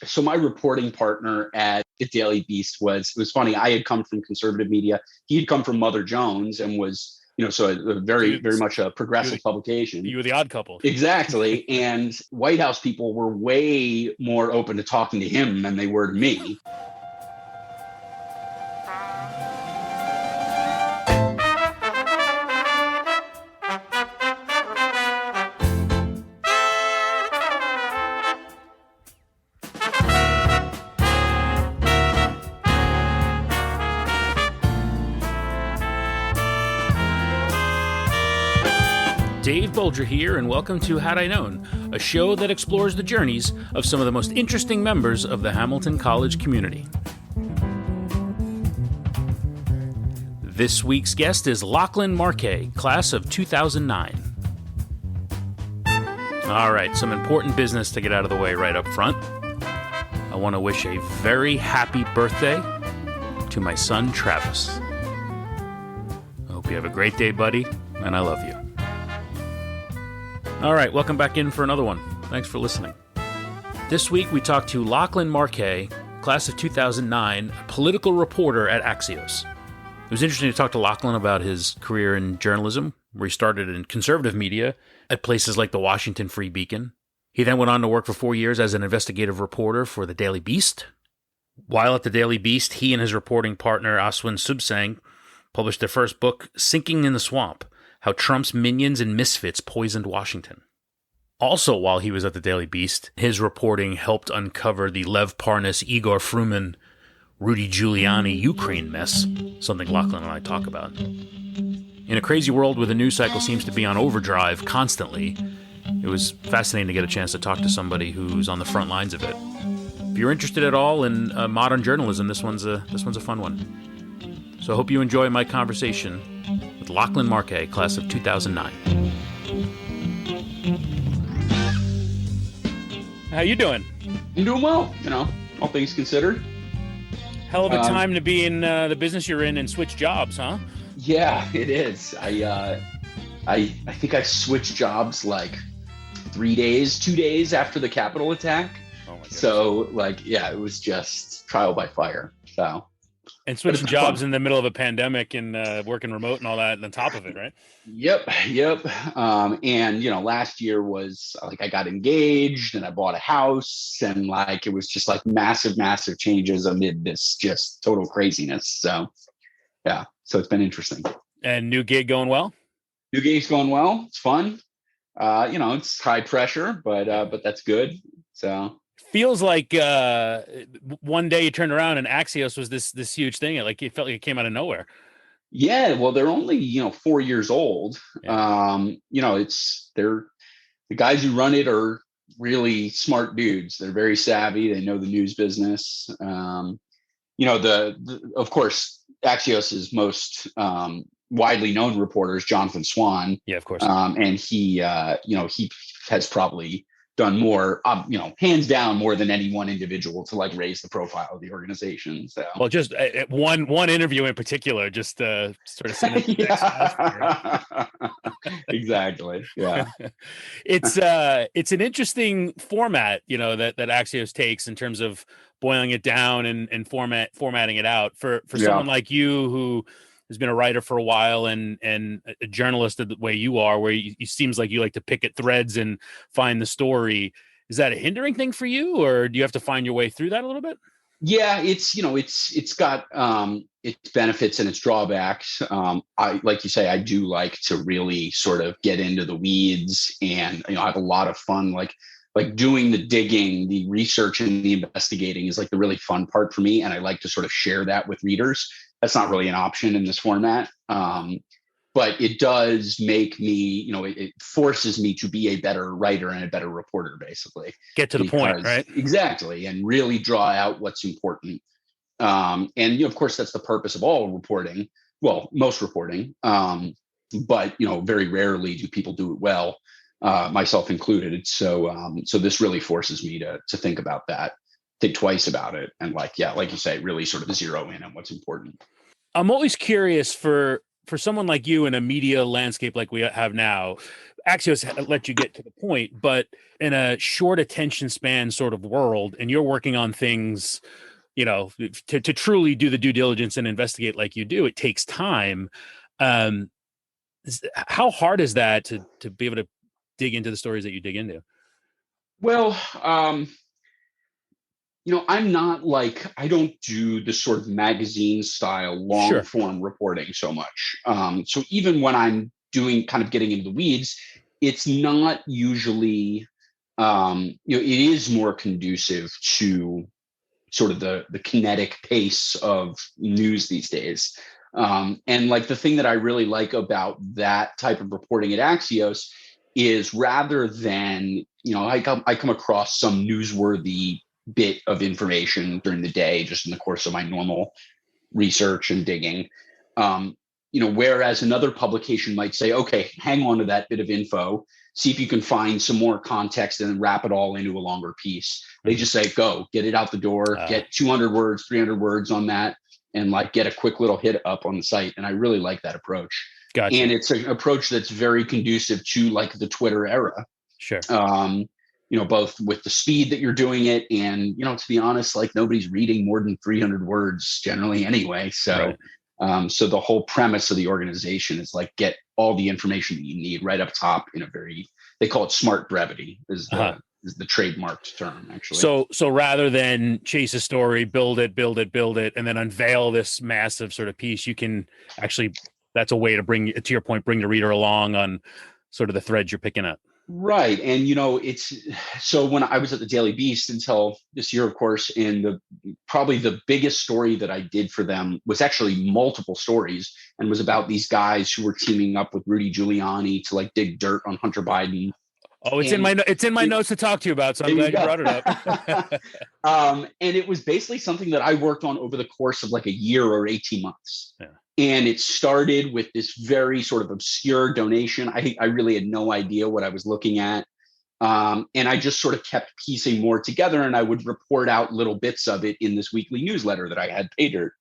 So my reporting partner at the Daily Beast it was funny. I had come from conservative media. He had come from Mother Jones and was, so a very, very much a progressive publication. You were the odd couple. Exactly. And White House people were way more open to talking to him than they were to me. Dave Bolger here, and welcome to Had I Known, a show that explores the journeys of some of the most interesting members of the Hamilton College community. This week's guest is Lachlan Markay, class of 2009. All right, some important business to get out of the way right up front. I want to wish a very happy birthday to my son, Travis. I hope you have a great day, buddy, and I love you. All right, welcome back in for another one. Thanks for listening. This week, we talked to Lachlan Markay, class of 2009, a political reporter at Axios. It was interesting to talk to Lachlan about his career in journalism, where he started in conservative media at places like the Washington Free Beacon. He then went on to work for 4 years as an investigative reporter for the Daily Beast. While at the Daily Beast, he and his reporting partner, Aswin Subsang, published their first book, Sinking in the Swamp: How Trump's Minions and Misfits Poisoned Washington. Also, while he was at the Daily Beast, his reporting helped uncover the Lev Parnas, Igor Fruman, Rudy Giuliani Ukraine mess, something Lachlan and I talk about. In a crazy world where the news cycle seems to be on overdrive constantly, it was fascinating to get a chance to talk to somebody who's on the front lines of it. If you're interested at all in modern journalism, this one's a fun one. So I hope you enjoy my conversation with Lachlan Markay, class of 2009. How you doing? I'm doing well, all things considered. Hell of a time to be in the business you're in and switch jobs, huh? Yeah, it is. I think I switched jobs like 2 days after the Capitol attack. Oh my goodness. So it was just trial by fire. So. And switching jobs in the middle of a pandemic and working remote and all that on top of it, right? Yep. And, last year was I got engaged and I bought a house and it was just massive, massive changes amid this just total craziness. So, yeah. So it's been interesting. And new gig going well? New gig's going well. It's fun. It's high pressure, but that's good. So. Feels like one day you turned around and Axios was this huge thing. It felt like it came out of nowhere. Yeah, well, they're only 4 years old. Yeah. The guys who run it are really smart dudes. They're very savvy. They know the news business. Of course, Axios's most widely known reporter is Jonathan Swan. Yeah, of course. And he has probably done more, hands down, more than any one individual to raise the profile of the organization. So, well, just one interview in particular, just sort of send it to the next Exactly. Yeah. It's an interesting format, that Axios takes in terms of boiling it down and formatting it out for someone like you who has been a writer for a while and a journalist the way you are, where it seems like you like to pick at threads and find the story. Is that a hindering thing for you, or do you have to find your way through that a little bit? Yeah, it's got its benefits and its drawbacks. Like you say, I do like to really sort of get into the weeds, and I have a lot of fun. Like doing the digging, the research, and the investigating is the really fun part for me, and I like to sort of share that with readers. That's not really an option in this format. But it does make me, it forces me to be a better writer and a better reporter, basically. Get to the point, right? Exactly. And really draw out what's important. And, of course, that's the purpose of all reporting. Well, most reporting. But, very rarely do people do it well, myself included. So this really forces me to think about that, think twice about it. And like you say, really sort of zero in on what's important. I'm always curious for for someone like you in a media landscape like we have now, Axios let you get to the point, but in a short attention span sort of world, and you're working on things, to truly do the due diligence and investigate like you do, it takes time. Um, how hard is that to be able to dig into the stories that you dig into? Well, I'm not like, I don't do the sort of magazine style long Sure. form reporting so much. So even when I'm doing kind of getting into the weeds, it's not usually, it is more conducive to sort of the kinetic pace of news these days. And like the thing that I really like about that type of reporting at Axios is rather than, I come across some newsworthy bit of information during the day, just in the course of my normal research and digging. Whereas another publication might say, okay, hang on to that bit of info, see if you can find some more context and then wrap it all into a longer piece. They just say, go, get it out the door, get 200 words, 300 words on that, and like get a quick little hit up on the site. And I really like that approach. Gotcha. And it's an approach that's very conducive to like the Twitter era. Sure. Both with the speed that you're doing it and, to be honest, like nobody's reading more than 300 words generally anyway. So, right. So the whole premise of the organization is like, get all the information that you need right up top in a they call it smart brevity is the trademarked term actually. So rather than chase a story, build it, and then unveil this massive sort of piece, you can actually, that's a way to bring the reader along on sort of the threads you're picking up. Right. And, it's so when I was at the Daily Beast until this year, of course, and probably the biggest story that I did for them was actually multiple stories and was about these guys who were teaming up with Rudy Giuliani to like dig dirt on Hunter Biden. Oh, it's in my notes to talk to you about. So I'm glad you brought it up. And it was basically something that I worked on over the course of like a year or 18 months. Yeah. And it started with this very sort of obscure donation. I really had no idea what I was looking at. And I just sort of kept piecing more together, and I would report out little bits of it in this weekly newsletter that I had, Pay Dirt.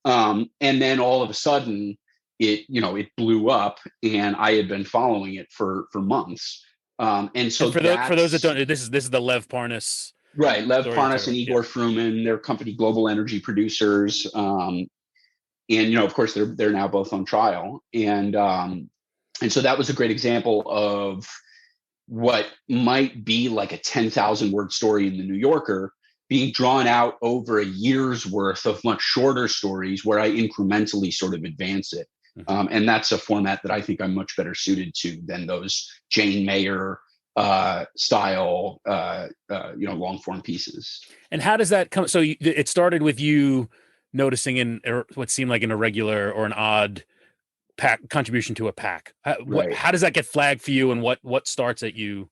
And then all of a sudden it blew up, and I had been following it for months. And so and for those that don't, this is the Lev Parnas. Right. Lev Parnas and Igor Fruman, their company, Global Energy Producers. And, of course, they're now both on trial. And so that was a great example of what might be like a 10,000 word story in the New Yorker being drawn out over a year's worth of much shorter stories where I incrementally sort of advance it. And that's a format that I think I'm much better suited to than those Jane Mayer style, long form pieces. And how does that come? So it started with you noticing in what seemed like an irregular or an odd pack contribution to a pack. Right. How does that get flagged for you, and what starts at you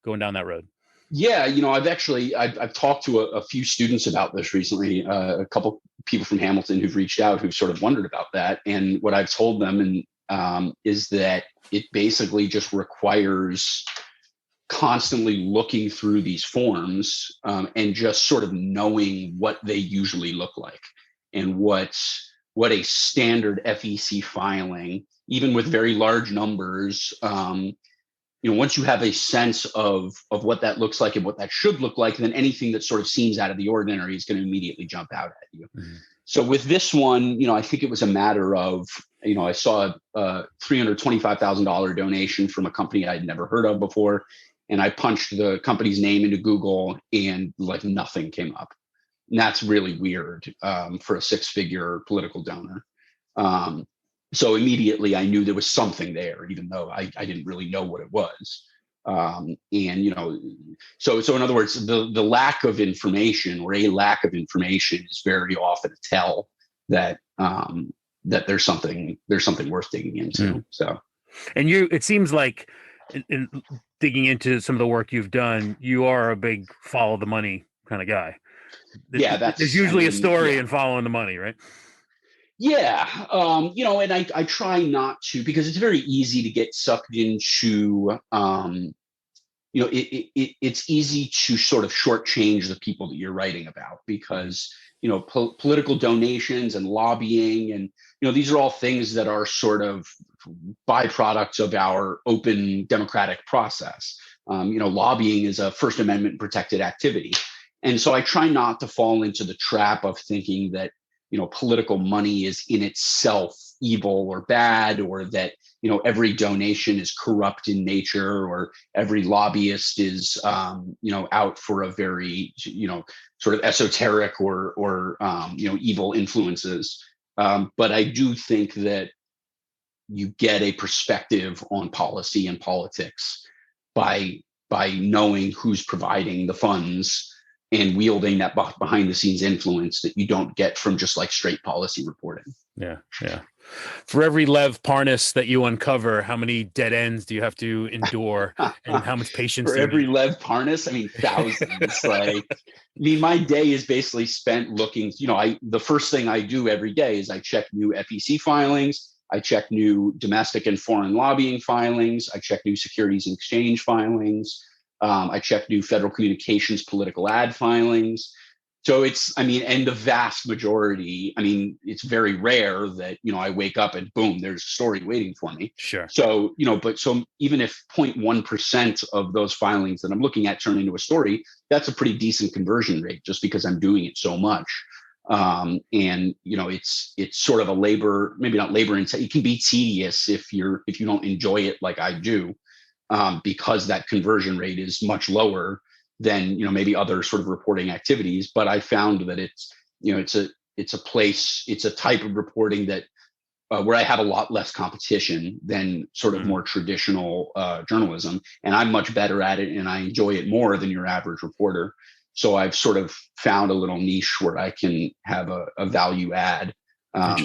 going down that road? Yeah, I've talked to a few students about this recently. A couple people from Hamilton who've reached out who've sort of wondered about that, and what I've told them is that it basically just requires constantly looking through these forms and just sort of knowing what they usually look like. And what a standard FEC filing, even with very large numbers, once you have a sense of what that looks like and what that should look like, then anything that sort of seems out of the ordinary is going to immediately jump out at you. Mm-hmm. So with this one, I think it was a matter of, I saw a $325,000 donation from a company I'd never heard of before, and I punched the company's name into Google, and like nothing came up. And that's really weird for a six-figure political donor. So immediately I knew there was something there, even though I didn't really know what it was. So in other words, the lack of information or a lack of information is very often a tell that that there's something worth digging into. Mm. So, and it seems like in digging into some of the work you've done, you are a big follow the money kind of guy. Yeah, there's usually a story in following the money, right? Yeah, and I try not to, because it's very easy to get sucked into, it's easy to sort of shortchange the people that you're writing about because, political donations and lobbying and, these are all things that are sort of byproducts of our open democratic process. Lobbying is a First Amendment protected activity. And so I try not to fall into the trap of thinking that, political money is in itself evil or bad, or that, every donation is corrupt in nature, or every lobbyist is, out for a very, sort of esoteric or evil influences. But I do think that you get a perspective on policy and politics by knowing who's providing the funds and wielding that behind the scenes influence that you don't get from just like straight policy reporting. Yeah. For every Lev Parnas that you uncover, how many dead ends do you have to endure, and how much patience? For every Lev Parnas, thousands. My day is basically spent looking. The first thing I do every day is I check new FEC filings. I check new domestic and foreign lobbying filings. I check new Securities and Exchange filings. I check new federal communications political ad filings. So and the vast majority, it's very rare that, I wake up and boom, there's a story waiting for me. Sure. So, so even if 0.1% of those filings that I'm looking at turn into a story, that's a pretty decent conversion rate just because I'm doing it so much. It's sort of a labor, maybe not labor intensive. It can be tedious if you don't enjoy it like I do, because that conversion rate is much lower than maybe other sort of reporting activities. But I found that it's a type of reporting that where I have a lot less competition than sort of more traditional journalism, and I'm much better at it, and I enjoy it more than your average reporter. So I've sort of found a little niche where I can have a value add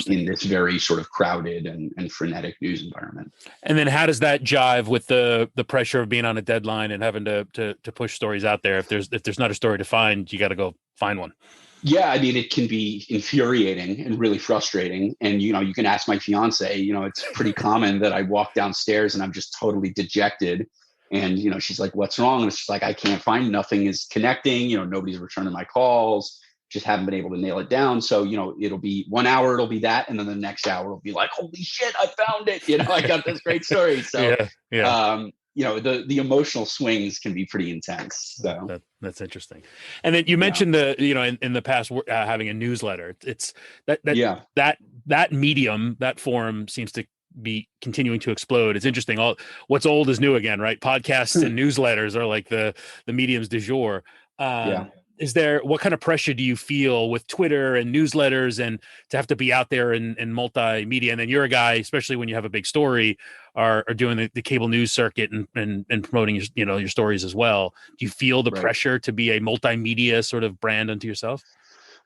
in this very sort of crowded and frenetic news environment. And then how does that jive with the pressure of being on a deadline and having to push stories out there? If there's not a story to find, you got to go find one. Yeah, it can be infuriating and really frustrating. And, you can ask my fiance, it's pretty common that I walk downstairs and I'm just totally dejected. And, she's like, what's wrong? And it's just like, I can't find, nothing is connecting, nobody's returning my calls, just haven't been able to nail it down. So, it'll be 1 hour, it'll be that. And then the next hour will be like, holy shit, I found it. I got this great story. So, the emotional swings can be pretty intense. So that's interesting. And then you mentioned in the past having a newsletter. It's that medium, that forum seems to be continuing to explode. It's interesting. What's old is new again, right? Podcasts and newsletters are like the mediums du jour. What kind of pressure do you feel with Twitter and newsletters and to have to be out there in multimedia? And then you're a guy, especially when you have a big story, are doing the cable news circuit and promoting your stories as well. Do you feel the pressure to be a multimedia sort of brand unto yourself?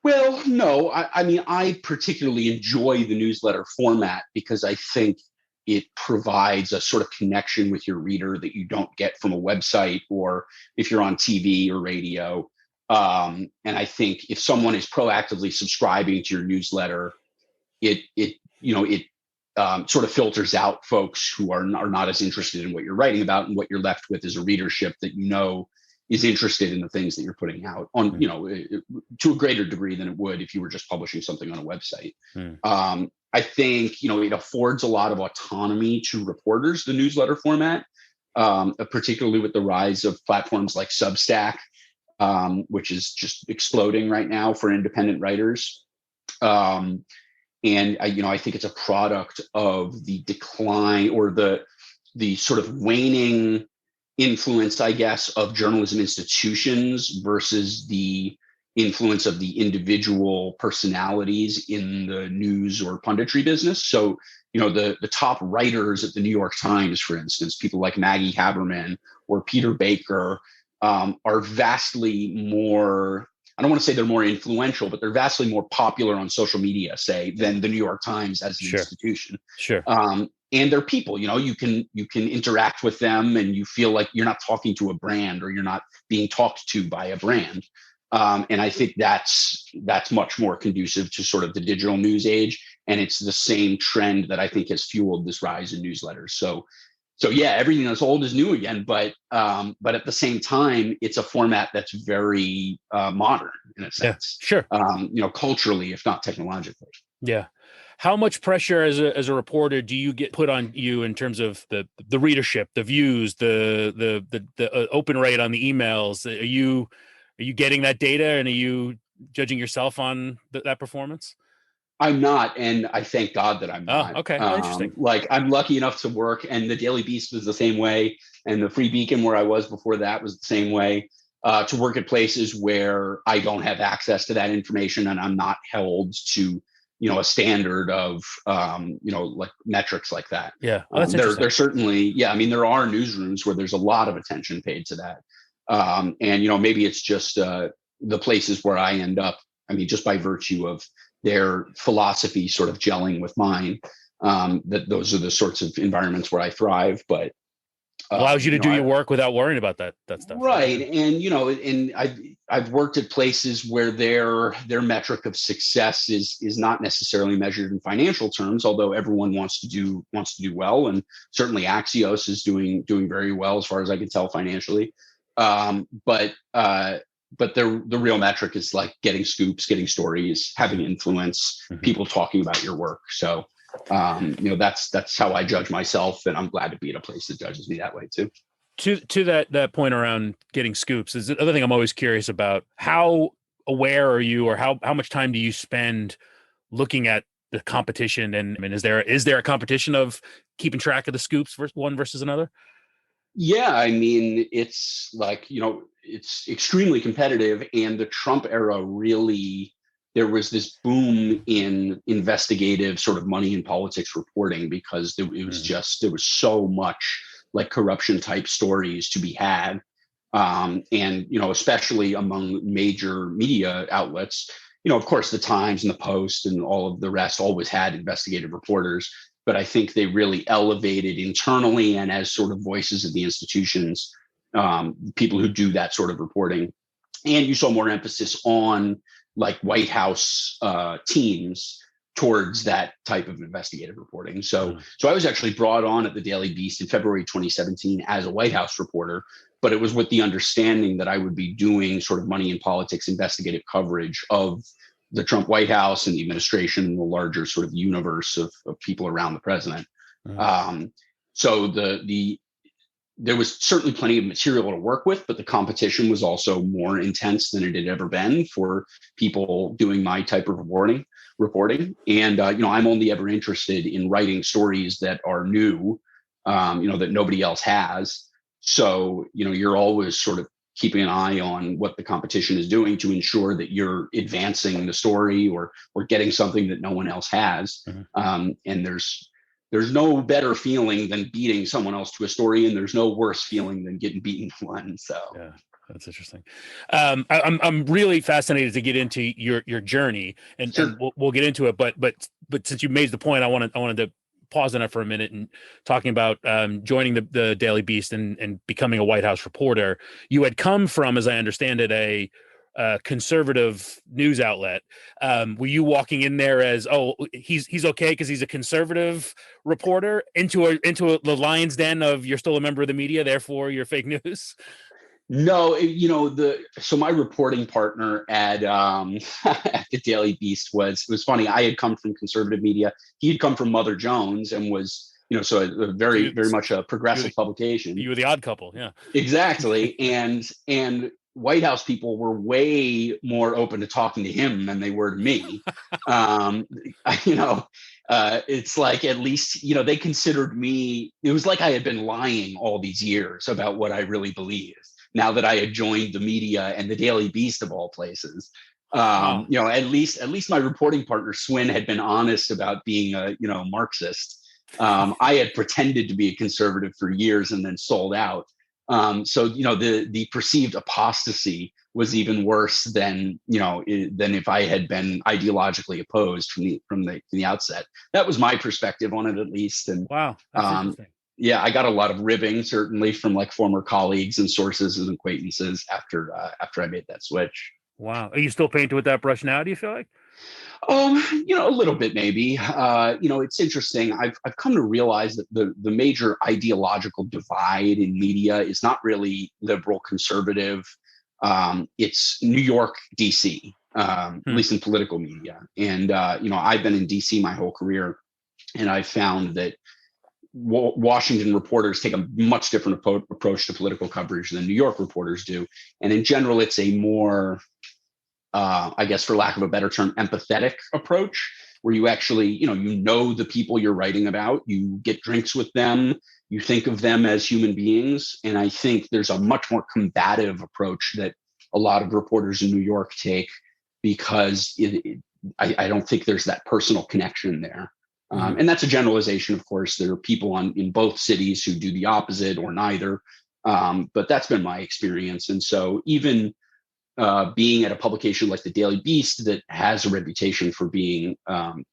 Well, no, I particularly enjoy the newsletter format because I think it provides a sort of connection with your reader that you don't get from a website or if you're on TV or radio. And I think if someone is proactively subscribing to your newsletter, it sort of filters out folks who are not as interested in what you're writing about, and what you're left with is a readership that is interested in the things that you're putting out on, to a greater degree than it would if you were just publishing something on a website. I think, it affords a lot of autonomy to reporters, the newsletter format, particularly with the rise of platforms like Substack, which is just exploding right now for independent writers. And I think it's a product of the decline or the sort of waning influence, I guess, of journalism institutions versus the influence of the individual personalities in the news or punditry business. So, the top writers at the New York Times, for instance, people like Maggie Haberman or Peter Baker, are vastly more, I don't want to say they're more influential, but they're vastly more popular on social media, say, than the New York Times as an institution. Sure. And they're people, you can interact with them and you feel like you're not talking to a brand or you're not being talked to by a brand. And I think that's much more conducive to sort of the digital news age. And it's the same trend that I think has fueled this rise in newsletters. So, So yeah, everything that's old is new again, but at the same time, it's a format that's very modern in a Yeah, sense, sure. culturally, if not technologically. Yeah. How much pressure as a reporter do you get put on you in terms of the readership, the views, the open rate on the emails? Are you getting that data, and are you judging yourself on that performance? I'm not, and I thank God that I'm Oh, not. okay. Oh, interesting. Like I'm lucky enough to work, and the Daily Beast was the same way, and the Free Beacon, where I was before that, was the same way. To work at places where I don't have access to that information, and I'm not held to, a standard of, like metrics like that. Yeah. Oh, that's interesting. There certainly, yeah. I mean, there are newsrooms where there's a lot of attention paid to that, and maybe it's just the places where I end up. I mean, just by virtue of their philosophy sort of gelling with mine, that those are the sorts of environments where I thrive. But allows you to do your work without worrying about that stuff, right? And and I've worked at places where their metric of success is not necessarily measured in financial terms, although everyone wants to do well, and certainly Axios is doing very well as far as I can tell financially. But the real metric is like getting scoops, getting stories, having influence, people talking about your work. So, that's how I judge myself, and I'm glad to be at a place that judges me that way too. To that point around getting scoops is the other thing I'm always curious about. How aware are you, or how much time do you spend looking at the competition? And I mean, is there a competition of keeping track of the scoops one versus another? Yeah, I mean, it's like, it's extremely competitive. And the Trump era really, there was this boom in investigative sort of money and politics reporting, because it was just, there was so much like corruption type stories to be had. And, especially among major media outlets, of course, the Times and the Post and all of the rest always had investigative reporters. But I think they really elevated internally and as sort of voices of the institutions, people who do that sort of reporting. And you saw more emphasis on like White House teams towards that type of investigative reporting. So I was actually brought on at the Daily Beast in February 2017 as a White House reporter, but it was with the understanding that I would be doing sort of money and politics investigative coverage of the Trump White House and the administration and the larger sort of universe of people around the president. So there was certainly plenty of material to work with, but the competition was also more intense than it had ever been for people doing my type of reporting. And, I'm only ever interested in writing stories that are new, that nobody else has. So, you're always sort of keeping an eye on what the competition is doing to ensure that you're advancing the story or getting something that no one else has. And there's no better feeling than beating someone else to a story, and there's no worse feeling than getting beaten to one. So yeah, that's interesting. I'm really fascinated to get into your journey, and, sure. and we'll get into it. But since you made the point, I wanted to pause on it for a minute and talking about joining the Daily Beast and becoming a White House reporter. You had come from, as I understand it, a conservative news outlet. Were you walking in there as, he's okay because he's a conservative reporter, into the lion's den of you're still a member of the media, therefore you're fake news? No, so my reporting partner at at the Daily Beast was funny. I had come from conservative media. He had come from Mother Jones and was, so a very much a progressive publication. You were the odd couple, yeah. Exactly. And White House people were way more open to talking to him than they were to me. It's like, at least, they considered me, it was like I had been lying all these years about what I really believed, now that I had joined the media and the Daily Beast of all places. Wow. At least my reporting partner Swin had been honest about being a Marxist. I had pretended to be a conservative for years and then sold out. So the perceived apostasy was even worse than if I had been ideologically opposed from the outset. That was my perspective on it, at least. And wow, that's interesting. Yeah, I got a lot of ribbing, certainly from like former colleagues and sources and acquaintances after I made that switch. Wow. Are you still painting with that brush now, do you feel like? A little bit maybe. It's interesting. I've come to realize that the major ideological divide in media is not really liberal conservative. It's New York, DC, at least in political media. And I've been in DC my whole career, and I found that Washington reporters take a much different approach to political coverage than New York reporters do. And in general, it's a more I guess, for lack of a better term, empathetic approach, where you actually, the people you're writing about, you get drinks with them, you think of them as human beings. And I think there's a much more combative approach that a lot of reporters in New York take, because I don't think there's that personal connection there. And that's a generalization, of course. There are people in both cities who do the opposite or neither. But that's been my experience. And so even being at a publication like the Daily Beast that has a reputation for being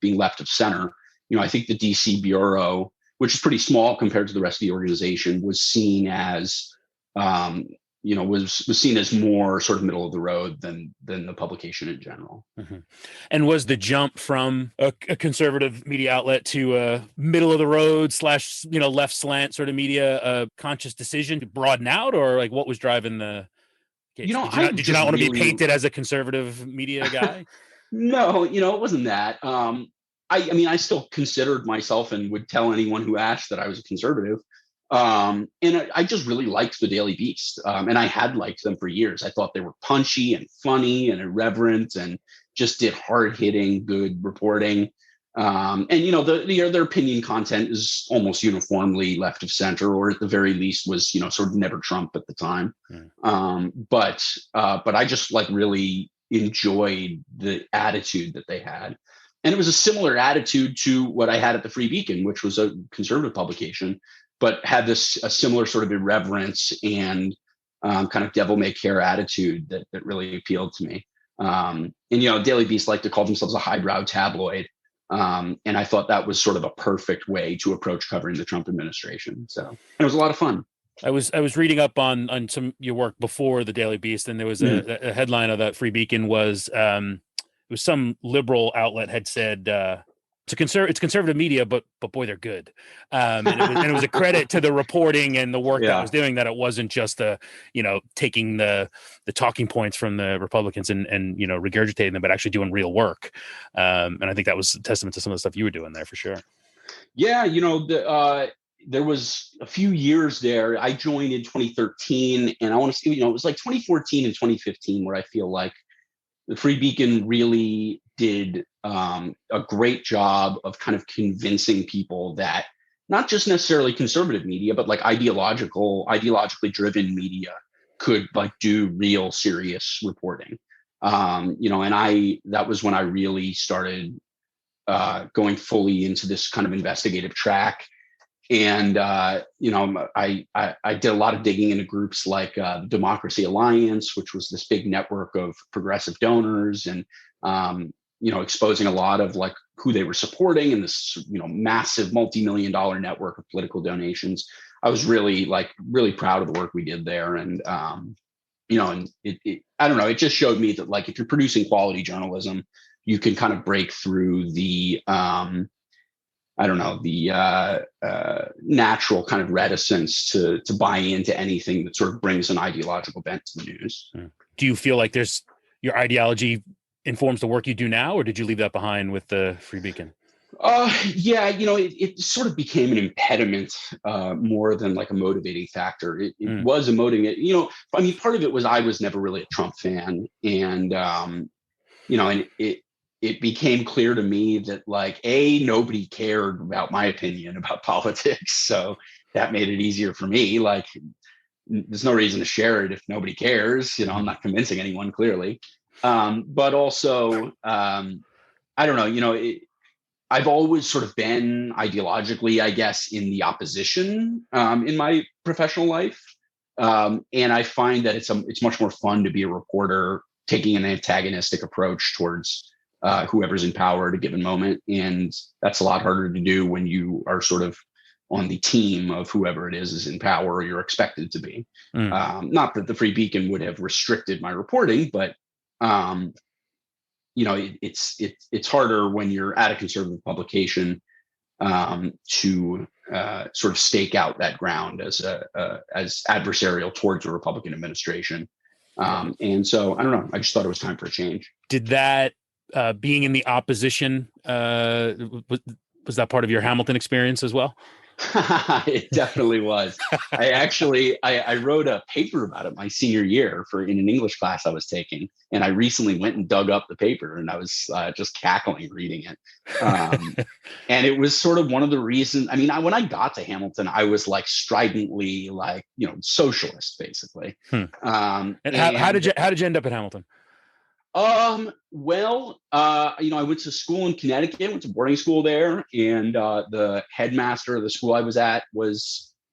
left of center, I think the DC bureau, which is pretty small compared to the rest of the organization, was seen as was seen as more sort of middle of the road than the publication in general. Mm-hmm. And was the jump from a conservative media outlet to a middle of the road / left slant sort of media a conscious decision to broaden out, or like what was driving the? Did you not want to be painted as a conservative media guy? No, it wasn't that. I still considered myself and would tell anyone who asked that I was a conservative. And I just really liked the Daily Beast. And I had liked them for years. I thought they were punchy and funny and irreverent and just did hard-hitting, good reporting. Their opinion content is almost uniformly left of center, or at the very least was, sort of never Trump at the time. But I just really enjoyed the attitude that they had. And it was a similar attitude to what I had at the Free Beacon, which was a conservative publication, but had a similar sort of irreverence and kind of devil may care attitude that really appealed to me. Daily Beast like to call themselves a highbrow tabloid. And I thought that was sort of a perfect way to approach covering the Trump administration. So it was a lot of fun. I was reading up on some of your work before the Daily Beast, and there was a headline of that Free Beacon was it was some liberal outlet had said it's conservative media, but boy, they're good. And it was a credit to the reporting and the work that was doing, that it wasn't just taking the talking points from the Republicans and regurgitating them, but actually doing real work. And I think that was a testament to some of the stuff you were doing there for sure. Yeah, there was a few years there. I joined in 2013, and I want to say, it was like 2014 and 2015 where I feel like the Free Beacon really did a great job of kind of convincing people that not just necessarily conservative media, but ideologically driven media could do real serious reporting. That was when I really started going fully into this kind of investigative track. And, I did a lot of digging into groups like the Democracy Alliance, which was this big network of progressive donors, and, exposing a lot of who they were supporting in this, massive multi-million-dollar network of political donations. I was really proud of the work we did there. And, I don't know, it just showed me that if you're producing quality journalism, you can kind of break through the, natural kind of reticence to buy into anything that sort of brings an ideological bent to the news. Do you feel like your ideology informs the work you do now, or did you leave that behind with the Free Beacon? It sort of became an impediment more than a motivating factor. It was a motivating, part of it was I was never really a Trump fan. And, and it became clear to me that nobody cared about my opinion about politics. So that made it easier for me. There's no reason to share it if nobody cares. I'm not convincing anyone, clearly. But also, I don't know, I've always sort of been ideologically, I guess, in the opposition in my professional life. And I find that it's much more fun to be a reporter taking an antagonistic approach towards whoever's in power at a given moment. And that's a lot harder to do when you are sort of on the team of whoever it is in power, or you're expected to be. Not that the Free Beacon would have restricted my reporting, but um, it's harder when you're at a conservative publication to sort of stake out that ground as adversarial towards a Republican administration. And so I don't know. I just thought it was time for a change. Did that being in the opposition was that part of your Hamilton experience as well? It definitely was. I wrote a paper about it my senior year in an English class I was taking, and I recently went and dug up the paper, and I was just cackling reading it. And it was sort of one of the reasons. I mean, when I got to Hamilton, I was like stridently socialist, basically. And how did you end up at Hamilton? Well, I went to school in Connecticut, went to boarding school there, and the headmaster of the school I was at I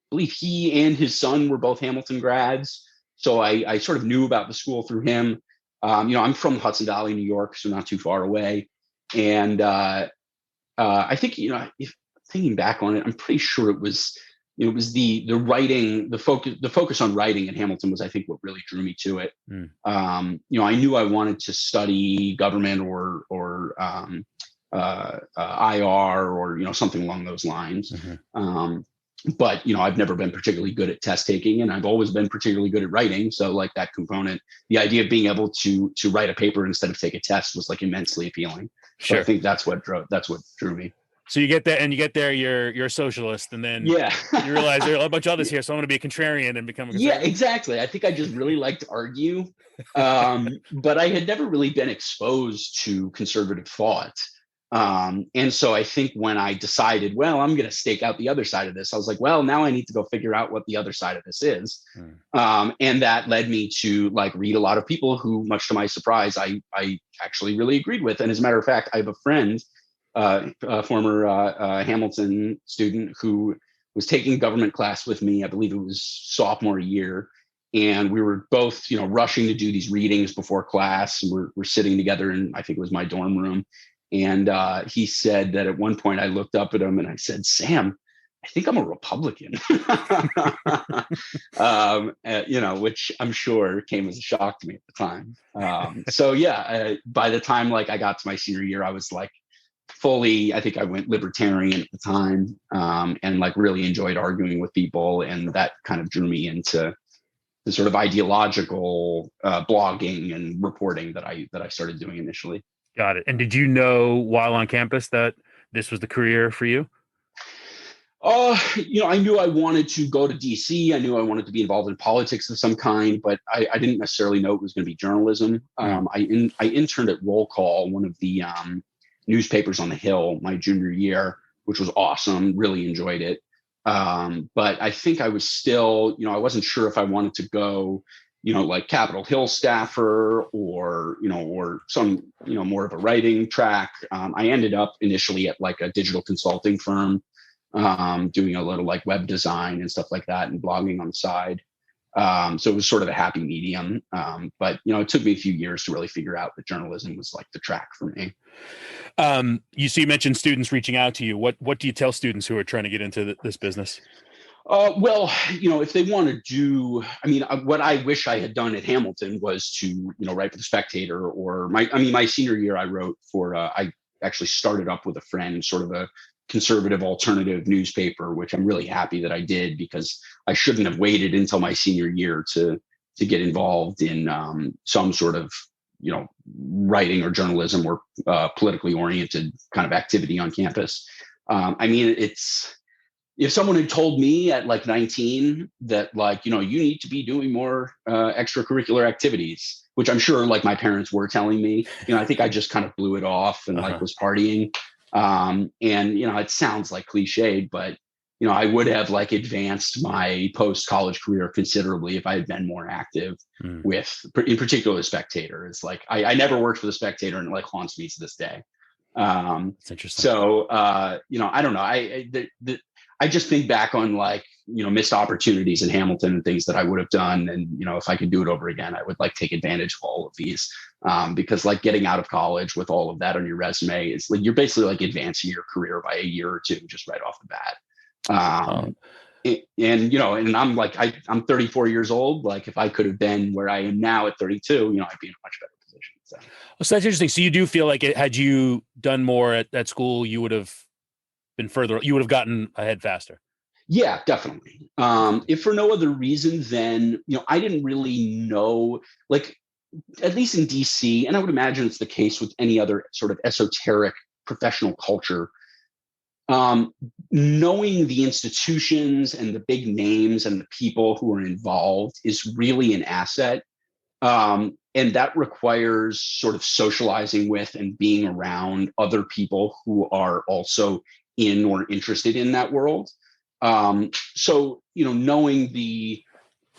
believe he and his son were both Hamilton grads. So I sort of knew about the school through him. I'm from Hudson Valley, New York, so not too far away. And I think, if thinking back on it, I'm pretty sure it was the writing, the focus on writing in Hamilton was, I think, what really drew me to it. I knew I wanted to study government or IR or something along those lines. But I've never been particularly good at test taking, and I've always been particularly good at writing. So like that component, the idea of being able to write a paper instead of take a test was like immensely appealing. Sure. So I think that's what drew me. So you get there, you're a socialist, and then you realize there are a bunch of others here, so I'm going to be a contrarian and become a contrarian. Yeah, exactly. I think I just really like to argue, but I had never really been exposed to conservative thought. And so I think when I decided, well, I'm going to stake out the other side of this, I was like, well, now I need to go figure out what the other side of this is. And that led me to read a lot of people who, much to my surprise, I actually really agreed with. And as a matter of fact, I have a friend, a former Hamilton student who was taking government class with me. I believe it was sophomore year. And we were both, rushing to do these readings before class. And we're sitting together in, I think it was my dorm room. And he said that at one point I looked up at him and I said, Sam, I think I'm a Republican, which I'm sure came as a shock to me at the time. By the time I got to my senior year, I was fully, I think I went libertarian at the time, and really enjoyed arguing with people. And that kind of drew me into the sort of ideological blogging and reporting that I started doing initially. Got it. And did you know while on campus that this was the career for you? I knew I wanted to go to DC. I knew I wanted to be involved in politics of some kind, but I didn't necessarily know it was going to be journalism. I interned at Roll Call, one of the newspapers on the Hill, my junior year, which was awesome. Really enjoyed it. But I think I was still, I wasn't sure if I wanted to go, Capitol Hill staffer or some, more of a writing track. I ended up initially at a digital consulting firm, doing a little web design and stuff like that and blogging on the side. So it was sort of a happy medium. But, it took me a few years to really figure out that journalism was the track for me. You mentioned students reaching out to you. What do you tell students who are trying to get into this business? Well, if they want to do, what I wish I had done at Hamilton was to, write for the Spectator or my senior year, I wrote for, I actually started up with a friend, sort of a conservative alternative newspaper, which I'm really happy that I did, because I shouldn't have waited until my senior year to get involved in some sort of, writing or journalism or politically oriented kind of activity on campus. If someone had told me at 19 that you need to be doing more extracurricular activities, which I'm sure my parents were telling me, I think I just kind of blew it off and was partying. And it sounds cliched, but I would have advanced my post-college career considerably if I had been more active with, in particular, the Spectator. It's I never worked for the Spectator, and it haunts me to this day. That's interesting. So I don't know. I just think back on missed opportunities in Hamilton and things that I would have done. And, if I could do it over again, I would take advantage of all of these, because getting out of college with all of that on your resume is you're basically advancing your career by a year or two, just right off the bat. And I'm 34 years old. If I could have been where I am now at 32, I'd be in a much better position. So. So that's interesting. So you do feel like had you done more at school, you would have been further, you would have gotten ahead faster. Yeah, definitely. If for no other reason than, I didn't really know, like, at least in DC, and I would imagine it's the case with any other sort of esoteric professional culture, knowing the institutions and the big names and the people who are involved is really an asset. And that requires sort of socializing with and being around other people who are also in or interested in that world. So, knowing the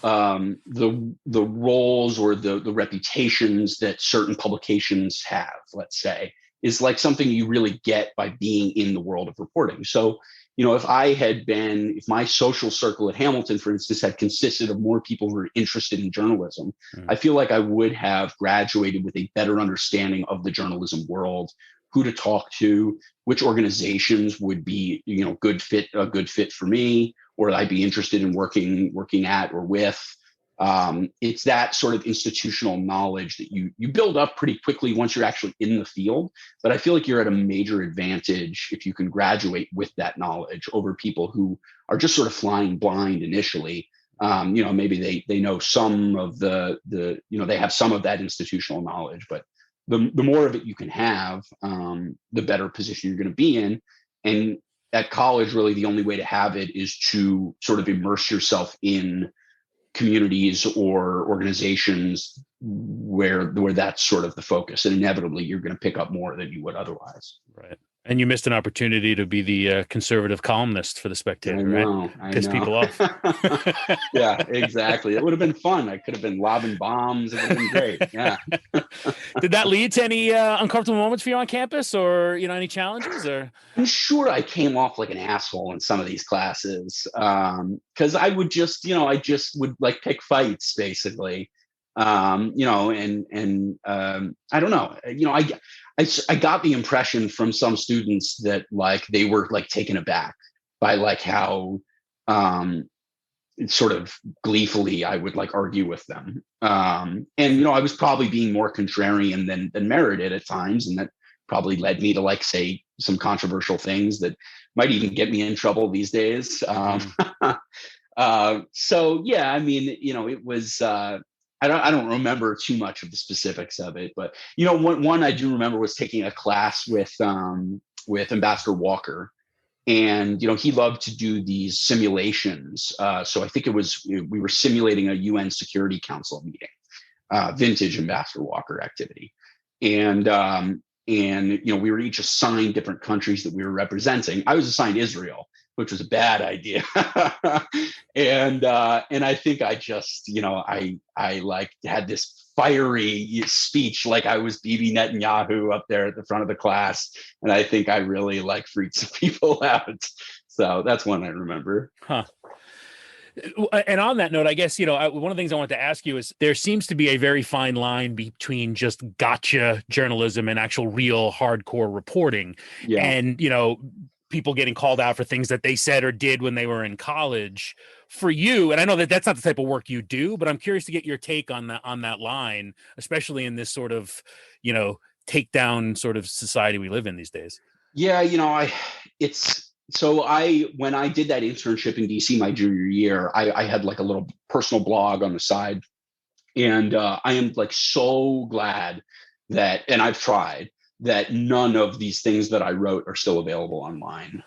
roles or the reputations that certain publications have, let's say, is like something you really get by being in the world of reporting. So, if my social circle at Hamilton, for instance, had consisted of more people who were interested in journalism, I feel like I would have graduated with a better understanding of the journalism world, who to talk to, which organizations would be, a good fit for me, or I'd be interested in working at or with. It's that sort of institutional knowledge that you build up pretty quickly once you're actually in the field. But I feel like you're at a major advantage if you can graduate with that knowledge over people who are just sort of flying blind initially. Maybe they know some of they have some of that institutional knowledge, but the more of it you can have, the better position you're going to be in. And at college, really, the only way to have it is to sort of immerse yourself in communities or organizations where that's sort of the focus, and inevitably you're going to pick up more than you would otherwise. Right. And you missed an opportunity to be the conservative columnist for the Spectator, right? Piss people off. Yeah, exactly. It would have been fun. I could have been lobbing bombs. It would have been great. Yeah. Did that lead to any uncomfortable moments for you on campus, or any challenges? Or I'm sure I came off like an asshole in some of these classes, because I would I just would like pick fights basically. I don't know. I got the impression from some students that like they were like taken aback by like how sort of gleefully I would like argue with them. I was probably being more contrarian than merited at times, and that probably led me to like say some controversial things that might even get me in trouble these days. So yeah, I mean, it was. I don't remember too much of the specifics of it, but one I do remember was taking a class with Ambassador Walker, and he loved to do these simulations. So I think we were simulating a UN Security Council meeting, vintage Ambassador Walker activity, and we were each assigned different countries that we were representing. I was assigned Israel, which was a bad idea. and I think I just, I like had this fiery speech, like I was Bibi Netanyahu up there at the front of the class. And I think I really like freaked some people out. So that's one I remember. Huh. And on that note, I guess, one of the things I wanted to ask you is there seems to be a very fine line between just gotcha journalism and actual real hardcore reporting. Yeah. And, people getting called out for things that they said or did when they were in college. For you, and I know that that's not the type of work you do, but I'm curious to get your take on that line, especially in this sort of, takedown sort of society we live in these days. Yeah, when I did that internship in DC my junior year, I had like a little personal blog on the side, and I am like so glad that, and I've tried, that none of these things that I wrote are still available online,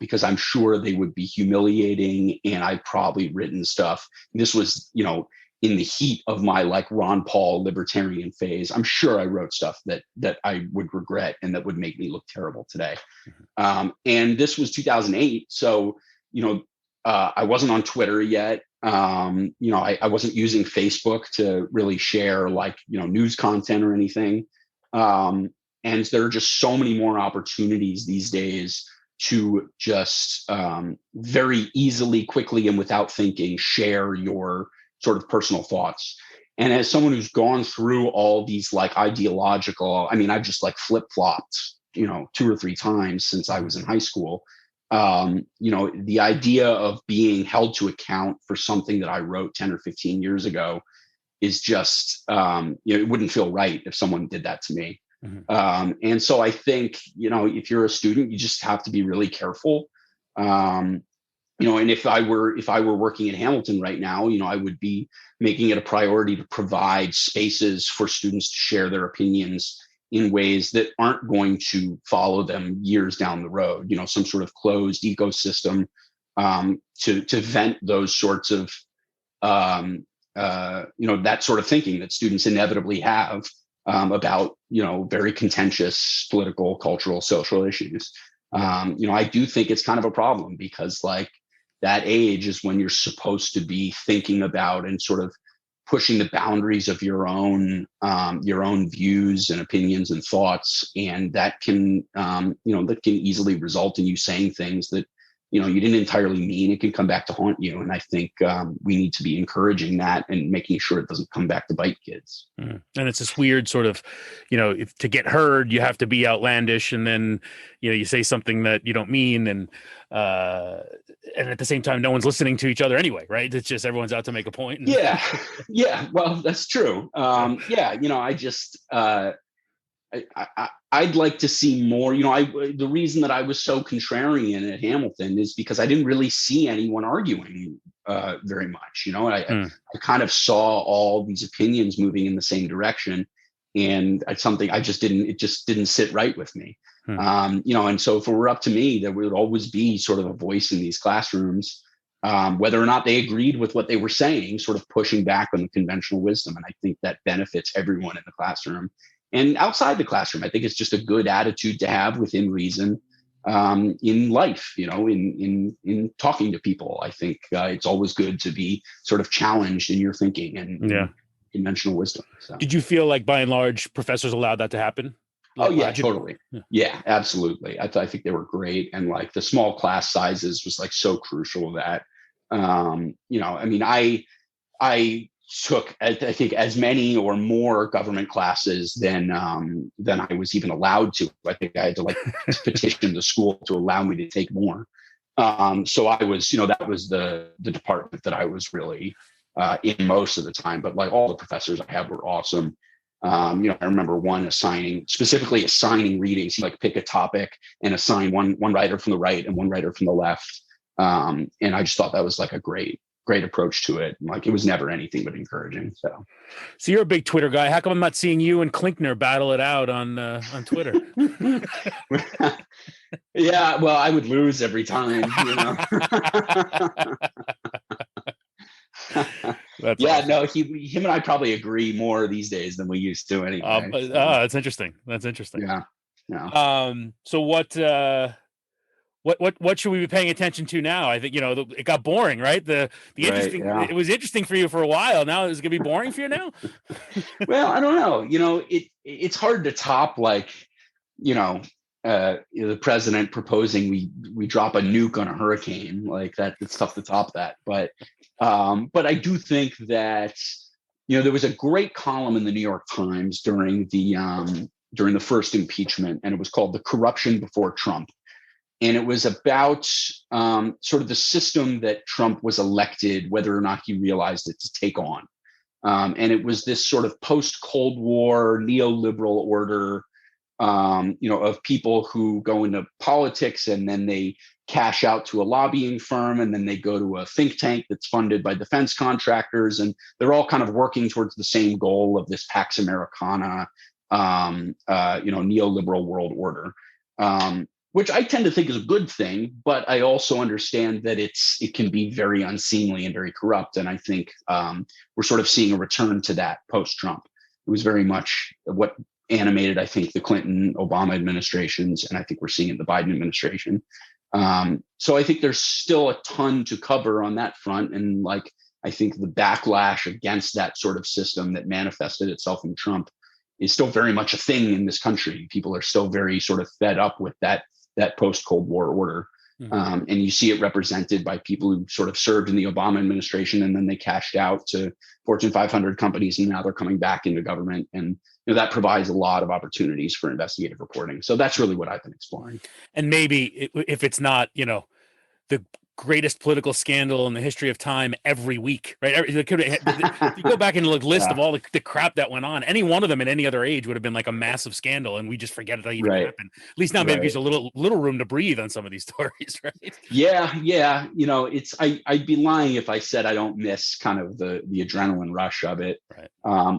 because I'm sure they would be humiliating, and I've probably written stuff. This was, in the heat of my like Ron Paul libertarian phase. I'm sure I wrote stuff that I would regret and that would make me look terrible today. And this was 2008. So, I wasn't on Twitter yet. I wasn't using Facebook to really share like, news content or anything. And there are just so many more opportunities these days to just very easily, quickly, and without thinking, share your sort of personal thoughts. And as someone who's gone through all these like ideological, I've just like flip-flopped, 2 or 3 times since I was in high school. The idea of being held to account for something that I wrote 10 or 15 years ago is just, it wouldn't feel right if someone did that to me. And so I think, if you're a student, you just have to be really careful. And if I were working at Hamilton right now, I would be making it a priority to provide spaces for students to share their opinions in ways that aren't going to follow them years down the road, some sort of closed ecosystem to vent those sorts of, that sort of thinking that students inevitably have about, very contentious political, cultural, social issues. I do think it's kind of a problem because that age is when you're supposed to be thinking about and sort of pushing the boundaries of your own views and opinions and thoughts. And that can easily result in you saying things that, you didn't entirely mean. It can come back to haunt you. And I think we need to be encouraging that and making sure it doesn't come back to bite kids. And it's this weird sort of, if to get heard, you have to be outlandish. And then, you say something that you don't mean. And at the same time, no one's listening to each other anyway, right? It's just everyone's out to make a point. Yeah. Well, that's true. I just, I'd like to see more. The reason that I was so contrarian at Hamilton is because I didn't really see anyone arguing very much. I kind of saw all these opinions moving in the same direction, and it's something it just didn't sit right with me. And so if it were up to me, there would always be sort of a voice in these classrooms, whether or not they agreed with what they were saying, sort of pushing back on the conventional wisdom. And I think that benefits everyone in the classroom. And outside the classroom, I think it's just a good attitude to have within reason in life, in talking to people. I think it's always good to be sort of challenged in your thinking and conventional wisdom. So. Did you feel like by and large professors allowed that to happen? Oh, yeah, totally. Yeah, absolutely. I think they were great. And the small class sizes was so crucial to that. I took, I think, as many or more government classes than I was even allowed to. I think I had to petition the school to allow me to take more. So I was, that was the department that I was really in most of the time. But all the professors I had were awesome. I remember one specifically assigning readings, pick a topic and assign one writer from the right and one writer from the left. And I just thought that was a great approach to it. It was never anything but encouraging. So you're a big Twitter guy. How come I'm not seeing you and Klinkner battle it out on Twitter? Yeah, well, I would lose every time. Awesome. No, him and I probably agree more these days than we used to anyway. That's interesting. Yeah. So what should we be paying attention to now? I think, it got boring, right? It was interesting for you for a while. Now is it going to be boring for you now? Well, I don't know. It's hard to top the president proposing we drop a nuke on a hurricane that. It's tough to top that. But I do think that, there was a great column in the New York Times during the first impeachment, and it was called "The Corruption Before Trump." And it was about sort of the system that Trump was elected, whether or not he realized it, to take on. And it was this sort of post-Cold War neoliberal order, of people who go into politics and then they cash out to a lobbying firm and then they go to a think tank that's funded by defense contractors. And they're all kind of working towards the same goal of this Pax Americana, neoliberal world order. Which I tend to think is a good thing, but I also understand that it can be very unseemly and very corrupt. And I think we're sort of seeing a return to that post-Trump. It was very much what animated, I think, the Clinton, Obama administrations, and I think we're seeing it in the Biden administration. So I think there's still a ton to cover on that front. And I think the backlash against that sort of system that manifested itself in Trump is still very much a thing in this country. People are still very sort of fed up with that post-Cold War order. And you see it represented by people who sort of served in the Obama administration and then they cashed out to Fortune 500 companies and now they're coming back into government. And that provides a lot of opportunities for investigative reporting. So that's really what I've been exploring. And maybe if it's not, the greatest political scandal in the history of time every week, right? If you go back and look list Yeah, of all the crap that went on, any one of them in any other age would have been like a massive scandal, and we just forget that even right, happened. At least now maybe right. there's a little room to breathe on some of these stories, right? Yeah, yeah. It's I'd be lying if I said I don't miss kind of the adrenaline rush of it. Right.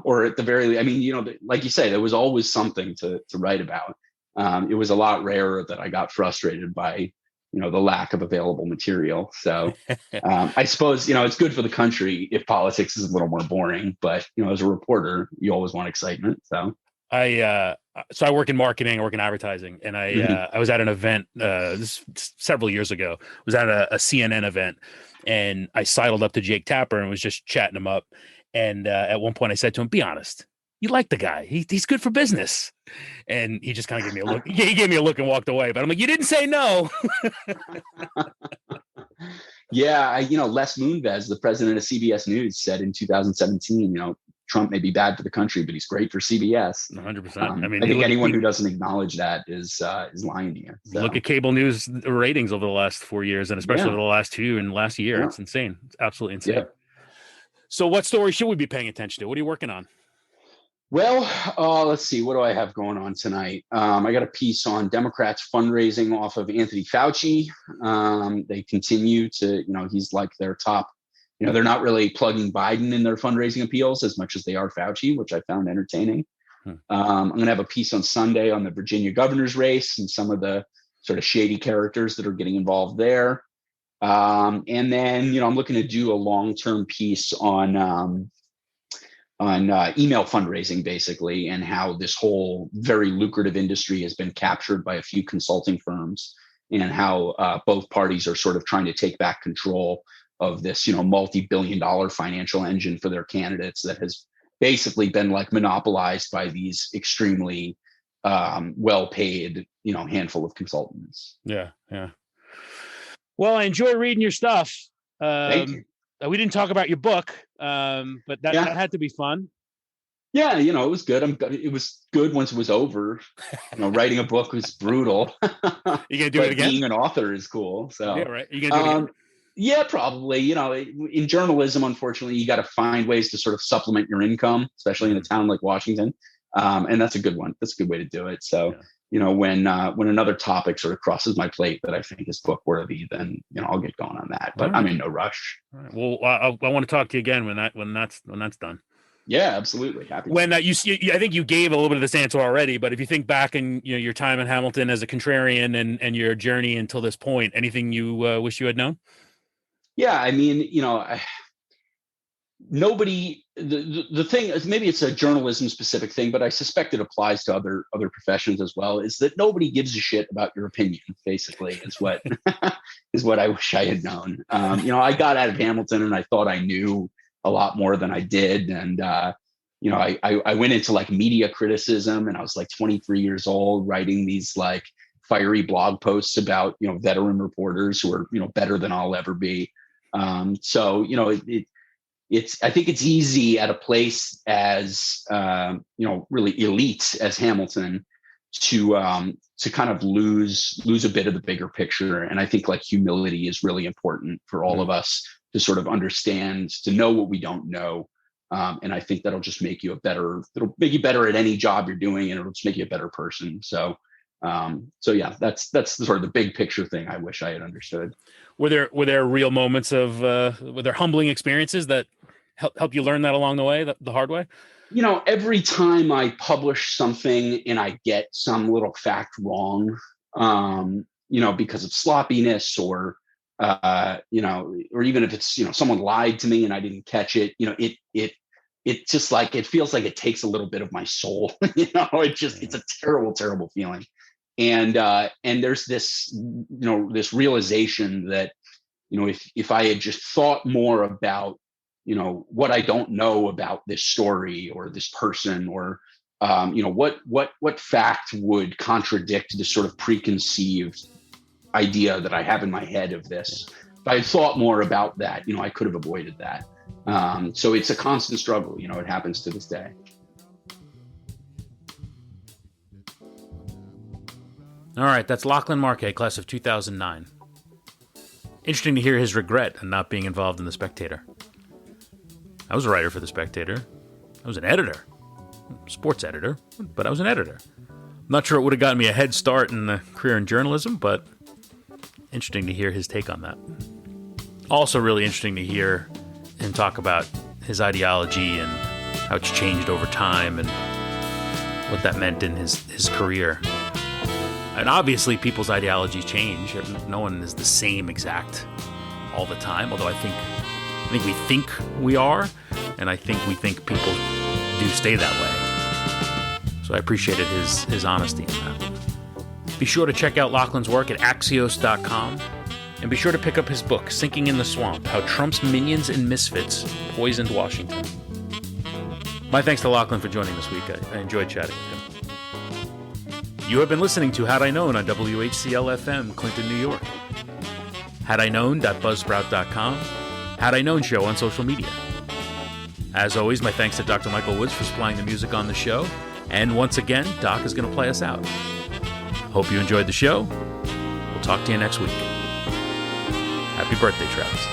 Or at the very, I mean, like you say, there was always something to write about. It was a lot rarer that I got frustrated by, the lack of available material. So I suppose, it's good for the country if politics is a little more boring, but, as a reporter, you always want excitement. So, So I work in marketing, I work in advertising, and mhm. I was at an event this several years ago. I was at a CNN event, and I sidled up to Jake Tapper and was just chatting him up. And at one point, I said to him, "Be honest, you like the guy? He's good for business." And he just kind of gave me a look. He gave me a look and walked away. But I'm like, "You didn't say no." Yeah, Les Moonves, the president of CBS News, said in 2017, Trump may be bad for the country, but he's great for CBS. 100%. I mean, I you think look anyone who doesn't acknowledge that is lying to you. look So at cable news ratings over the last 4 years, and especially yeah, over the last two and last year. yeah, It's insane. It's absolutely insane. yeah. So, what story should we be paying attention to? What are you working on? Well, let's see. What do I have going on tonight? I got a piece on Democrats fundraising off of Anthony Fauci. They continue to, he's like their top. They're not really plugging Biden in their fundraising appeals as much as they are Fauci, which I found entertaining. Hmm. I'm going to have a piece on Sunday on the Virginia governor's race and some of the sort of shady characters that are getting involved there. And then, I'm looking to do a long-term piece on email fundraising, basically, and how this whole very lucrative industry has been captured by a few consulting firms, and how both parties are sort of trying to take back control of this, multi-billion-dollar financial engine for their candidates that has basically been like monopolized by these extremely well-paid, handful of consultants. Yeah, yeah. Well, I enjoy reading your stuff. Thank you. We didn't talk about your book, but that had to be fun. Yeah, it was good. It was good once it was over. Writing a book was brutal. You gonna do it but again? being an author is cool. So yeah, right. You gonna do it again? Yeah, probably. In journalism, unfortunately, you got to find ways to sort of supplement your income, especially in a town like Washington. And that's a good one. That's a good way to do it. So, when another topic sort of crosses my plate that I think is book worthy, then I'll get going on that. But I'm in no rush. Right. Well, I want to talk to you again when that's done. Yeah, absolutely. Happy. When I think you gave a little bit of this answer already, but if you think back in your time in Hamilton as a contrarian and your journey until this point, anything you wish you had known? Yeah, I mean, nobody. The thing is, maybe it's a journalism specific thing, but I suspect it applies to other professions as well. Is that nobody gives a shit about your opinion? Basically, is what is what I wish I had known. I got out of Hamilton and I thought I knew a lot more than I did, and I went into like media criticism, and I was like 23 years old, writing these like fiery blog posts about veteran reporters who are better than I'll ever be. So it's I think it's easy at a place as really elite as Hamilton to kind of lose a bit of the bigger picture. And I think like humility is really important for all of us to sort of understand, to know what we don't know. And I think that'll just make you it'll make you better at any job you're doing, and it'll just make you a better person. So yeah, that's sort of the big picture thing I wish I had understood. Were there real moments of were there humbling experiences that help you learn that along the way, the hard way? Every time I publish something and I get some little fact wrong, because of sloppiness or or even if it's someone lied to me and I didn't catch it, it just like it feels like it takes a little bit of my soul. It's a terrible feeling. And there's this this realization that if I had just thought more about what I don't know about this story or this person, or what fact would contradict this sort of preconceived idea that I have in my head of this. If I had thought more about that, I could have avoided that. So it's a constant struggle. It happens to this day. All right, that's Lachlan Markay, class of 2009. Interesting to hear his regret in not being involved in The Spectator. I was a writer for The Spectator. I was an editor. Sports editor, but I was an editor. I'm not sure it would have gotten me a head start in a career in journalism, but interesting to hear his take on that. Also really interesting to hear him talk about his ideology and how it's changed over time and what that meant in his career. And obviously people's ideologies change. No one is the same exact all the time, although I think we think we are, and I think we think people do stay that way. So I appreciated his honesty in that. Be sure to check out Lachlan's work at Axios.com, and be sure to pick up his book, Sinking in the Swamp, How Trump's Minions and Misfits Poisoned Washington. My thanks to Lachlan for joining this week. I enjoyed chatting with him. You have been listening to Had I Known on WHCL-FM, Clinton, New York. HadIKnown.buzzsprout.com. Had I Known Show on social media. As always, my thanks to Dr. Michael Woods for supplying the music on the show. And once again, Doc is going to play us out. Hope you enjoyed the show. We'll talk to you next week. Happy birthday, Travis.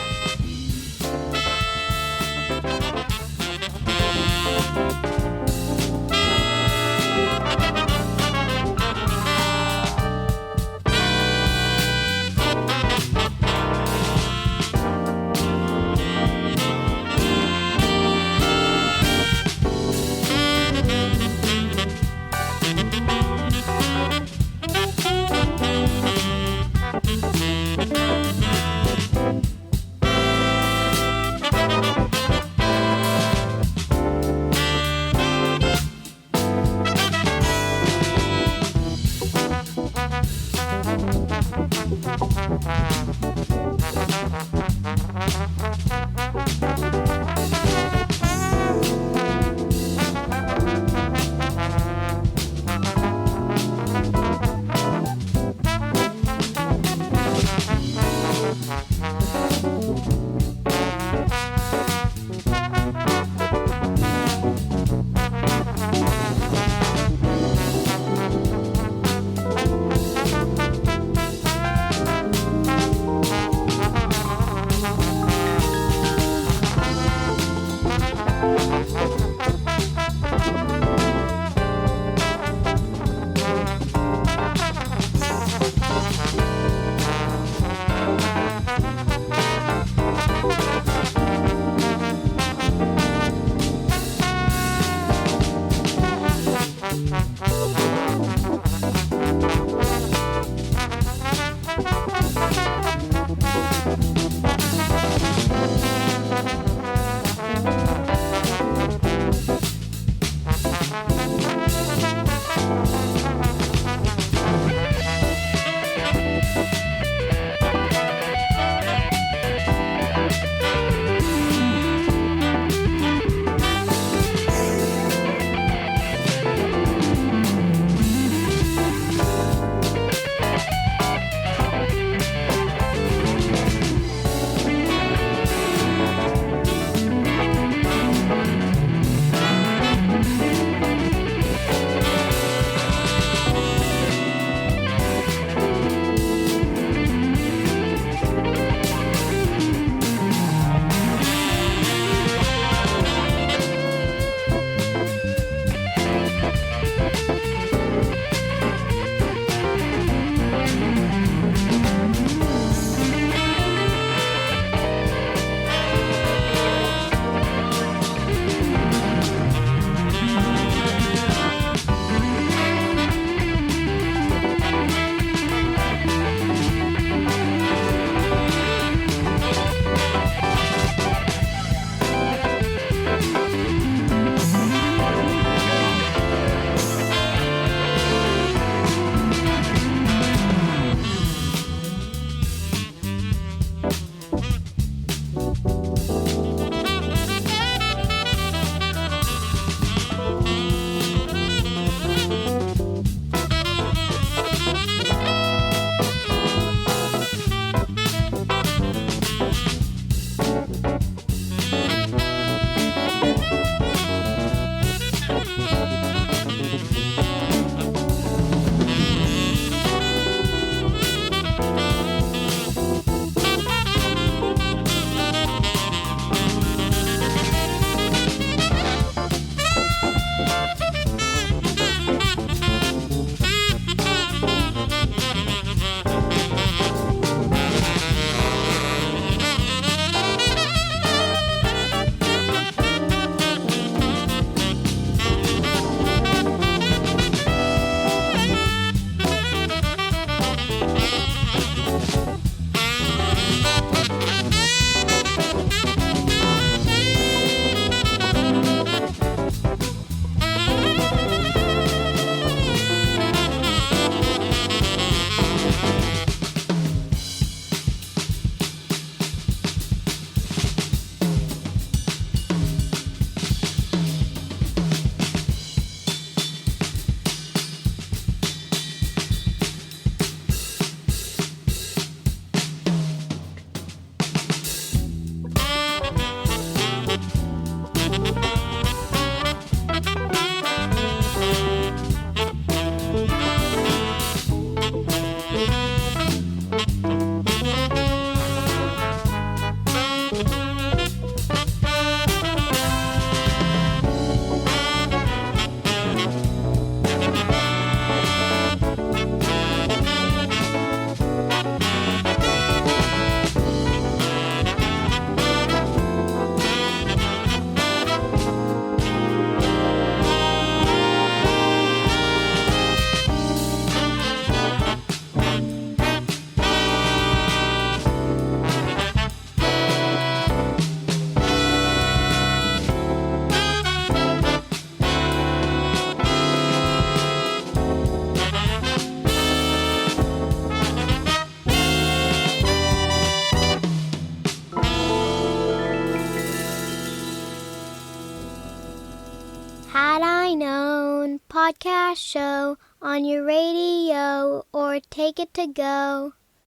Had I Known podcast show on your radio or take it to go.